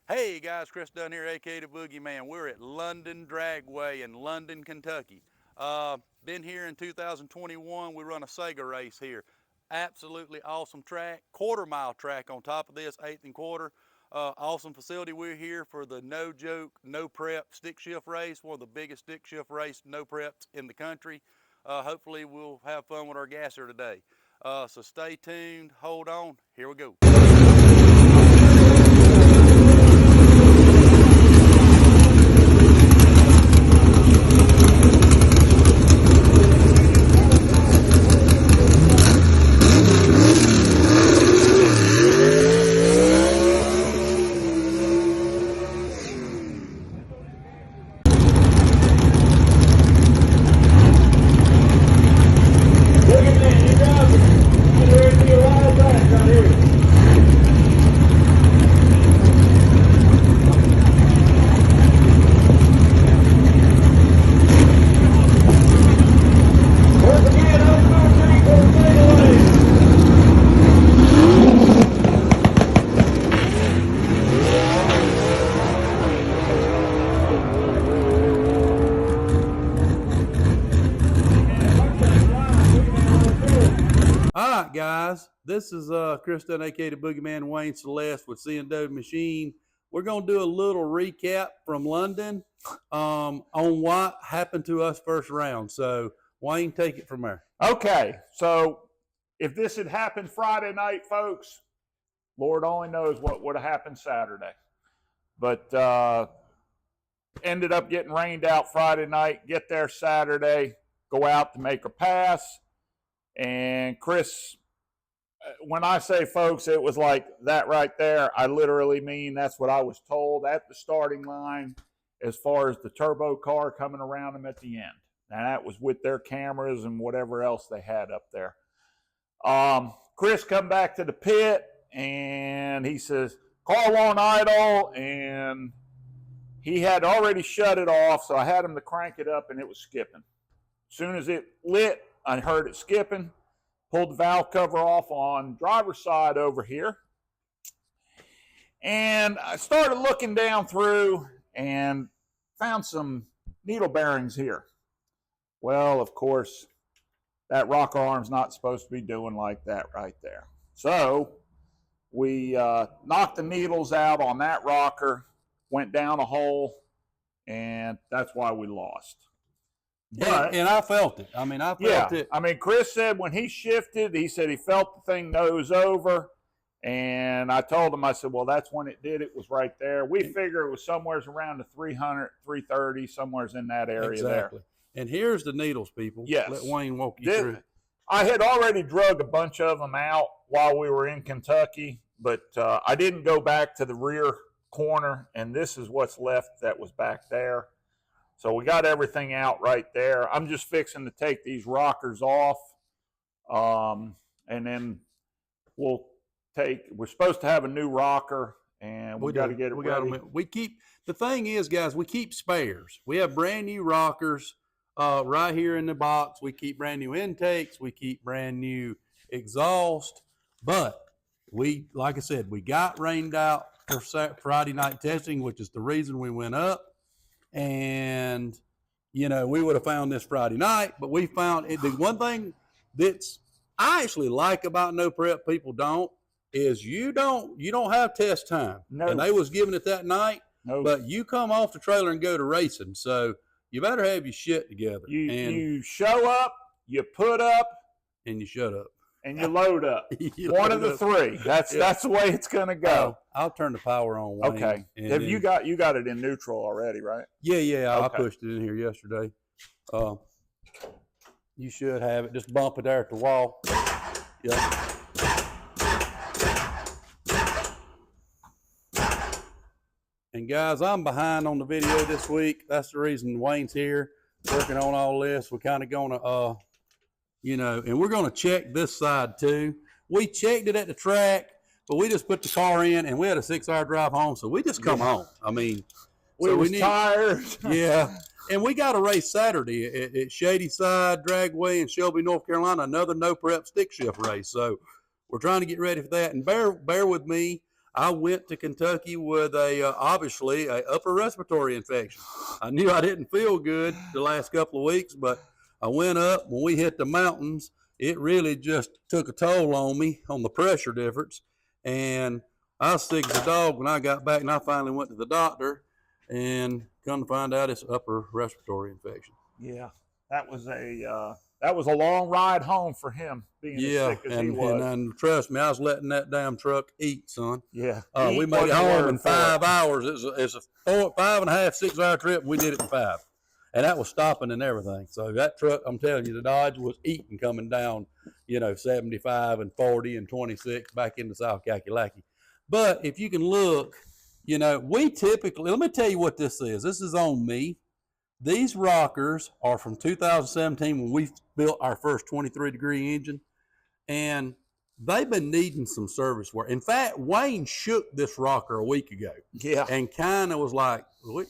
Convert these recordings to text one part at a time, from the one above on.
Hey guys, Chris Dunn here, aka the Boogie Man. We're at London Dragway in London, Kentucky. Been here in 2021. We run a Sega race here. Absolutely awesome track, quarter-mile track on top of this, eighth and quarter. Awesome facility. We're here for the no joke, no prep stick shift race, one of the biggest stick shift race no preps in the country. Hopefully we'll have fun with our gasser today. So stay tuned, hold on, here we go. All right, guys, this is Chris Dunn, aka the Boogie Man, Wayne Celeste with C&W Machine. We're going to do a little recap from London on what happened to us first round. So, Wayne, take it from there. Okay, so if this had happened Friday night, folks, Lord only knows what would have happened Saturday. But ended up getting rained out Friday night, get there Saturday, go out to make a pass. And Chris, when I say, folks, it was like that right there. I literally mean that's what I was told at the starting line as far as the turbo car coming around them at the end. And that was with their cameras and whatever else they had up there. Chris come back to the pit, and he says, call on idle, and he had already shut it off, so I had him to crank it up, and it was skipping. As soon as it lit, I heard it skipping, pulled the valve cover off on driver's side over here, and I started looking down through and found some needle bearings here. Well, of course, that rocker arm's not supposed to be doing like that right there. So we knocked the needles out on that rocker, went down a hole, and that's why we lost. But, and I felt it. I felt it. Chris said when he shifted, he said he felt the thing nose over. And I told him, I said, well, that's when it did. It was right there. We figure it was somewhere around the 300, 330, somewhere in that area there. And here's the needles, people. Yes. Let Wayne walk you through. I had already drug a bunch of them out while we were in Kentucky, but I didn't go back to the rear corner, and this is what's left that was back there. So we got everything out right there. I'm just fixing to take these rockers off, and then we're supposed to have a new rocker, and we got to get it ready. The thing is, guys, we keep spares. We have brand new rockers right here in the box. We keep brand new intakes. We keep brand new exhaust. But like I said, we got rained out for Friday night testing, which is the reason we went up. And, we would have found this Friday night, but we found it. The one thing that's I actually like about no prep, people don't, is you don't have test time. No. And they was giving it that night. No. But you come off the trailer and go to racing. So you better have your shit together. You show up, you put up, and you shut up. And you load up. One of the three. That's the way it's going to go. I'll turn the power on, Wayne. Okay. Have you got it in neutral already, right? Yeah. Okay. I pushed it in here yesterday. You should have it. Just bump it there at the wall. Yeah. And guys, I'm behind on the video this week. That's the reason Wayne's here working on all this. We're kind of going to and we're going to check this side too. We checked it at the track, but we just put the car in, and we had a 6-hour drive home, so we just come home. We were tired. Yeah. And we got a race Saturday at Shady Side Dragway in Shelby, North Carolina, another no prep stick shift race. So we're trying to get ready for that. And bear with me. I went to Kentucky with obviously a upper respiratory infection. I knew I didn't feel good the last couple of weeks, but I went up. When we hit the mountains, it really just took a toll on me on the pressure difference. And I was sick as a dog when I got back, and I finally went to the doctor, and come to find out it's upper respiratory infection. Yeah, that was a long ride home for him, being as sick as he was. And trust me, I was letting that damn truck eat, son. Yeah, we made it home in 5 hours. It's a 5.5, 6 hour trip. We did it in 5, and that was stopping and everything. So that truck, I'm telling you, the Dodge was eating coming down, 75 and 40 and 26 back into South Kakalaki. But if you can look, we typically, let me tell you what this is. This is on me. These rockers are from 2017 when we built our first 23-degree engine, and they've been needing some service work. In fact, Wayne shook this rocker a week ago. Yeah. And kind of was like, this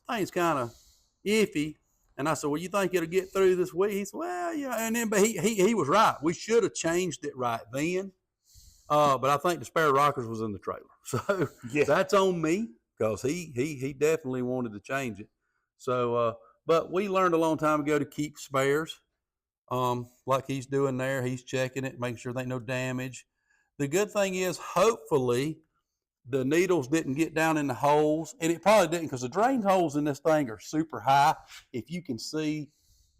thing's kind of iffy. And I said, well, you think it'll get through this week? He said, well, yeah. And then, but he was right. We should have changed it right then. But I think the spare rockers was in the trailer. So that's on me, because he definitely wanted to change it. So, but we learned a long time ago to keep spares, like he's doing there. He's checking it, making sure there ain't no damage. The good thing is, hopefully, the needles didn't get down in the holes, and it probably didn't, because the drain holes in this thing are super high. If you can see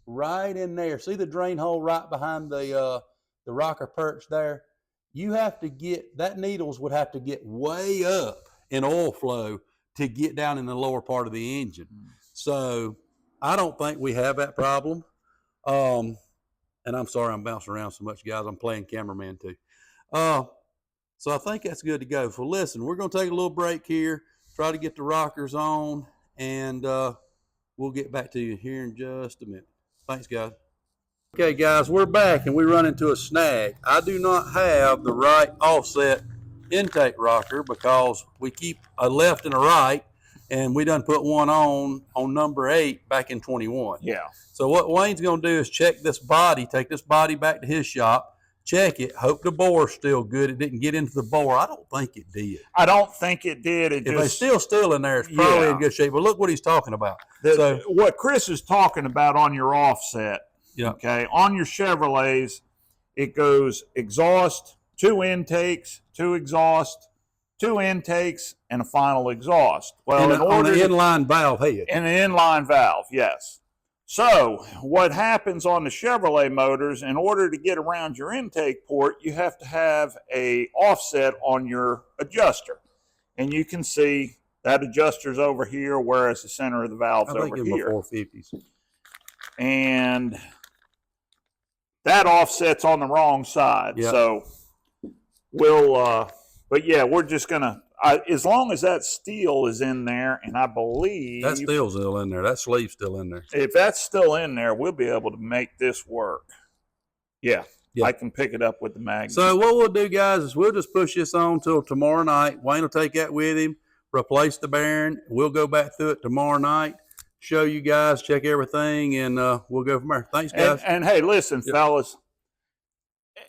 right in there, see the drain hole right behind the rocker perch there? You have to that needles would have to get way up in oil flow to get down in the lower part of the engine. So I don't think we have that problem. And I'm sorry I'm bouncing around so much, guys. I'm playing cameraman too. So I think that's good to go. So listen, we're going to take a little break here, try to get the rockers on, and we'll get back to you here in just a minute. Thanks, guys. Okay, guys, we're back, and we run into a snag. I do not have the right offset intake rocker, because we keep a left and a right, and we done put one on number 8 back in 21. Yeah. So what Wayne's going to do is check this body, take this body back to his shop, check it, hope the bore's still good. It didn't get into the bore. I don't think it did. I don't think it did. If they're still in there, it's probably in good shape. But look what he's talking about. What Chris is talking about on your offset, okay, on your Chevrolets, it goes exhaust, 2 intakes, 2 exhaust, 2 intakes, and a final exhaust. Well, on the inline valve head. And an inline valve, yes. So what happens on the Chevrolet motors, in order to get around your intake port, you have to have a offset on your adjuster. And you can see that adjuster's over here, whereas the center of the valve's over here. 450s. And that offset's on the wrong side. Yep. So we'll, but yeah, we're just going to, as long as that steel is in there, and I believe that steel's still in there, that sleeve's still in there. If that's still in there, we'll be able to make this work. Yeah. I can pick it up with the magnet. So what we'll do, guys, is we'll just push this on till tomorrow night. Wayne will take that with him, replace the bearing. We'll go back through it tomorrow night, show you guys, check everything, and we'll go from there. Thanks, guys. And hey, listen, fellas.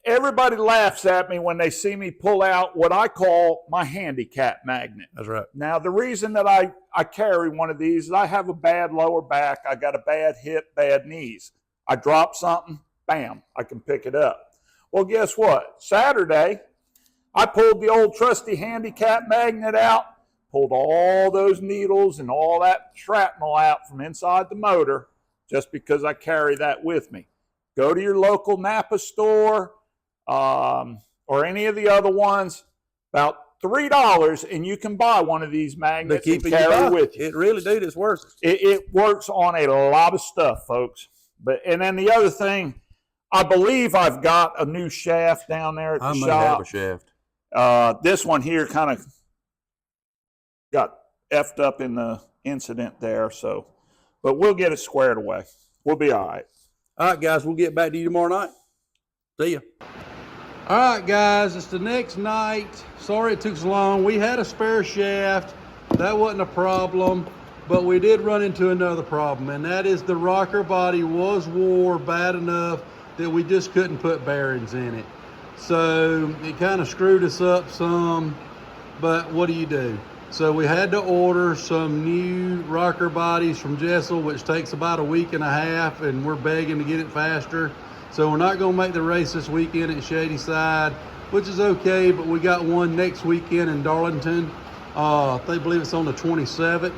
Everybody laughs at me when they see me pull out what I call my handicap magnet. That's right. Now, the reason that I carry one of these is I have a bad lower back. I got a bad hip, bad knees. I drop something, bam, I can pick it up. Well, guess what? Saturday, I pulled the old trusty handicap magnet out, pulled all those needles and all that shrapnel out from inside the motor, just because I carry that with me. Go to your local Napa store, or any of the other ones, about $3, and you can buy one of these magnets and carry with you. It really, dude, it's worth it. It works on a lot of stuff, folks. And then the other thing, I believe I've got a new shaft down there at the shop. I may have a shaft. This one here kind of got effed up in the incident there, so, but we'll get it squared away. We'll be all right. All right, guys, we'll get back to you tomorrow night. See ya. All right, guys, it's the next night. Sorry it took so long. We had a spare shaft. That wasn't a problem, but we did run into another problem, and that is the rocker body was wore bad enough that we just couldn't put bearings in it. so it kind of screwed us up some, but what do? So we had to order some new rocker bodies from Jessel, which takes about a week and a half, and we're begging to get it faster. So we're not going to make the race this weekend at Shadyside, which is okay, but we got one next weekend in Darlington. They believe it's on the 27th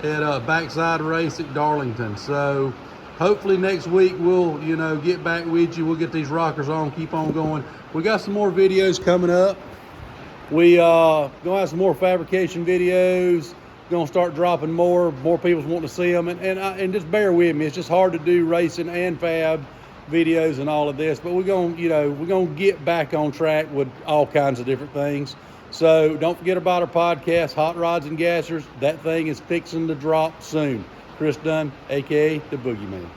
at a backside race at Darlington. So hopefully next week we'll, get back with you. We'll get these rockers on, keep on going. We got some more videos coming up. We gonna have some more fabrication videos. Gonna start dropping more people's wanting to see them, and just bear with me. It's just hard to do racing and fab videos and all of this, but we're gonna get back on track with all kinds of different things. So don't forget about our podcast, Hot Rods and Gassers. That thing is fixing to drop soon. Chris Dunn, aka the Boogie Man.